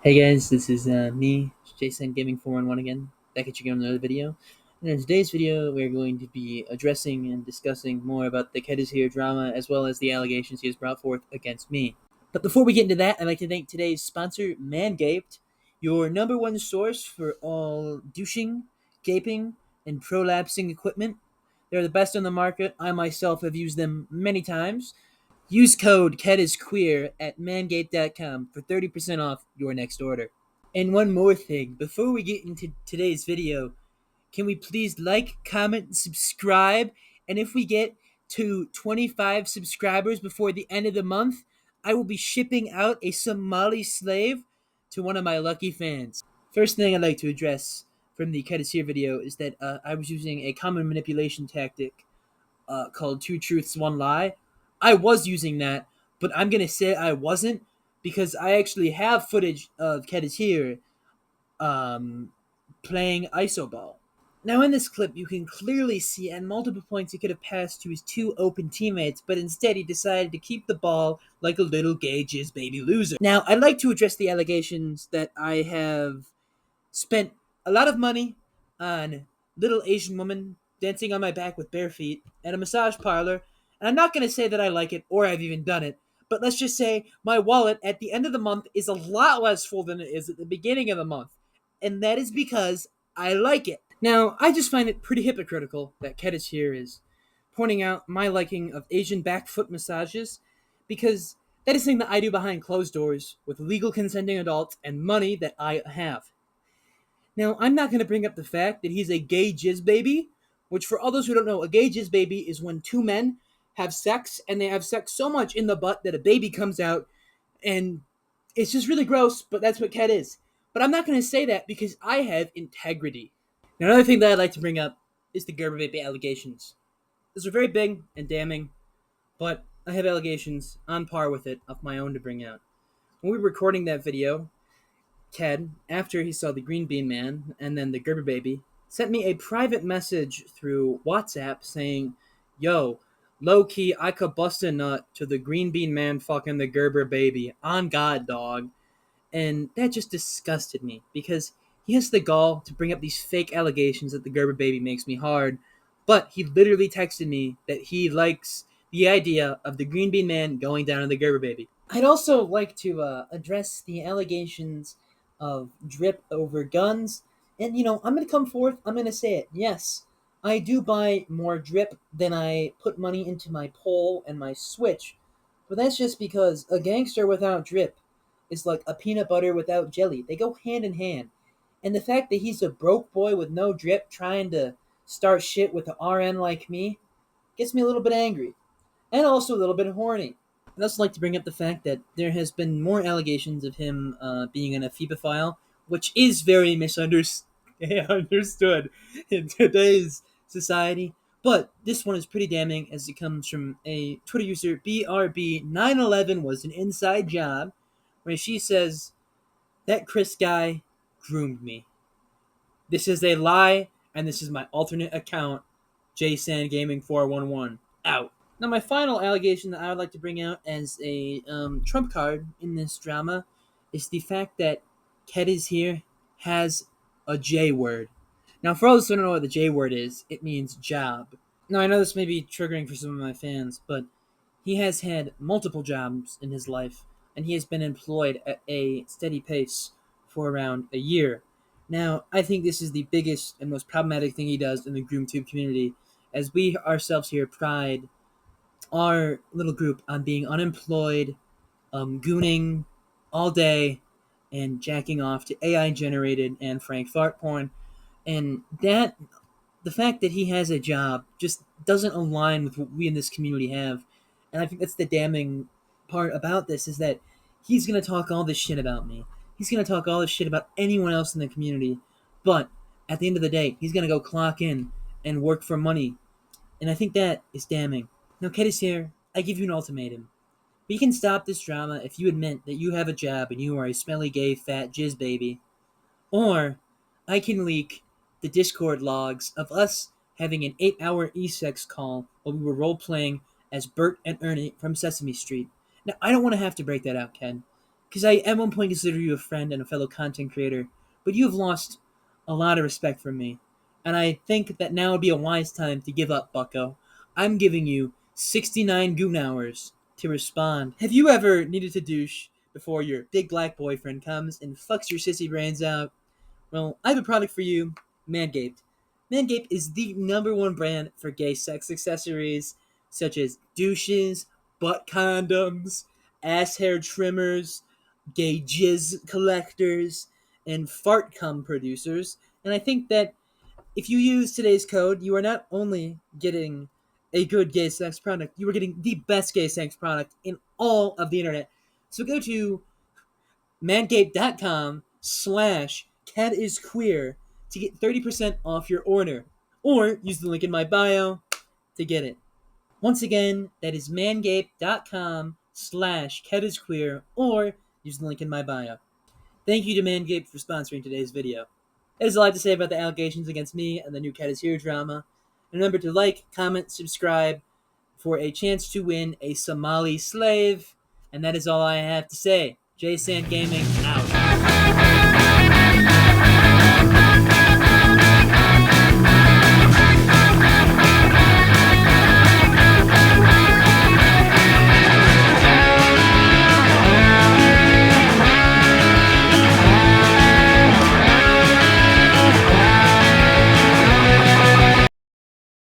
Hey guys, this is me, Jason Gaming 411 again, back at you again with another video. And in today's video, we're going to be addressing and discussing more about the Keddishere drama as well as the allegations he has brought forth against me. But before we get into that, I'd like to thank today's sponsor, Manscaped, your number one source for all douching, gaping, and prolapsing equipment. They're the best on the market. I myself have used them many times. Use code KEDDISQUEER at mangate.com for 30% off your next order. And one more thing, before we get into today's video, can we please like, comment, and subscribe? And if we get to 25 subscribers before the end of the month, I will be shipping out a Somali slave to one of my lucky fans. First thing I'd like to address from the Keddishere video is that I was using a common manipulation tactic called Two Truths, One Lie. I was using that, but I'm going to say I wasn't because I actually have footage of Keddishere playing isoball. Now in this clip, you can clearly see at multiple points he could have passed to his two open teammates, but instead he decided to keep the ball like a little gay jizz baby loser. Now, I'd like to address the allegations that I have spent a lot of money on little Asian woman dancing on my back with bare feet at a massage parlor, and I'm not going to say that I like it or I've even done it, but let's just say my wallet at the end of the month is a lot less full than it is at the beginning of the month, and that is because I like it. Now, I just find it pretty hypocritical that Keddishere is pointing out my liking of Asian back foot massages because that is something that I do behind closed doors with legal consenting adults and money that I have. Now, I'm not going to bring up the fact that he's a gay jizz baby, which for all those who don't know, a gay jizz baby is when two men have sex and they have sex so much in the butt that a baby comes out, and it's just really gross, but that's what Kedd is. But I'm not going to say that because I have integrity. Now, another thing that I'd like to bring up is the Gerber baby allegations. Those are very big and damning, but I have allegations on par with it of my own to bring out. When we were recording that video, Kedd, after he saw the Green Bean Man and then the Gerber baby, sent me a private message through WhatsApp saying, "Yo, low key, I could bust a nut to the Green Bean Man fucking the Gerber baby. On God, dog." And that just disgusted me because he has the gall to bring up these fake allegations that the Gerber baby makes me hard, but he literally texted me that he likes the idea of the Green Bean Man going down on the Gerber baby. I'd also like to address the allegations of drip over guns. And, I'm going to come forth, I'm going to say it. Yes, I do buy more drip than I put money into my pole and my switch. But that's just because a gangster without drip is like a peanut butter without jelly. They go hand in hand. And the fact that he's a broke boy with no drip trying to start shit with an RN like me gets me a little bit angry. And also a little bit horny. I'd also like to bring up the fact that there has been more allegations of him being an amphibophile, which is very misunderstood in today's society. But this one is pretty damning as it comes from a Twitter user, BRB911 was an inside job, where she says, "That Chris guy groomed me. This is a lie, and this is my alternate account, JSanGaming411. Out." Now, my final allegation that I would like to bring out as a trump card in this drama is the fact that Keddishere has a J word. Now, for all those who don't know what the J word is, it means job. Now, I know this may be triggering for some of my fans, but he has had multiple jobs in his life, and he has been employed at a steady pace for around a year. Now, I think this is the biggest and most problematic thing he does in the GroomTube community, as we ourselves here pride our little group on being unemployed, gooning all day, and jacking off to AI generated and frank fart porn. And that, the fact that he has a job just doesn't align with what we in this community have. And I think that's the damning part about this is that he's going to talk all this shit about me. He's going to talk all this shit about anyone else in the community. But at the end of the day, he's going to go clock in and work for money. And I think that is damning. Now, Keddishere, I give you an ultimatum. We can stop this drama if you admit that you have a job and you are a smelly, gay, fat jizz baby. Or I can leak the Discord logs of us having an 8-hour e-sex call while we were role-playing as Bert and Ernie from Sesame Street. Now, I don't want to have to break that out, Ken. because I at one point considered you a friend and a fellow content creator, but you have lost a lot of respect from me. And I think that now would be a wise time to give up, bucko. I'm giving you 69 goon hours to respond. Have you ever needed to douche before your big black boyfriend comes and fucks your sissy brains out? Well, I have a product for you, Manscaped. Manscaped is the #1 brand for gay sex accessories, such as douches, butt condoms, ass hair trimmers, gay jizz collectors, and fart cum producers. And I think that if you use today's code, you are not only getting a good gay sex product, you are getting the best gay sex product in all of the internet. So go to manscaped.com/Keddisqueer to get 30% off your order. Or use the link in my bio to get it. Once again, that is manscaped.com/Keddisqueer or use the link in my bio. Thank you to Manscaped for sponsoring today's video. That is all I have to say about the allegations against me and the new Keddishere drama. And remember to like, comment, subscribe for a chance to win a Somali slave. And that is all I have to say. JSand Gaming out.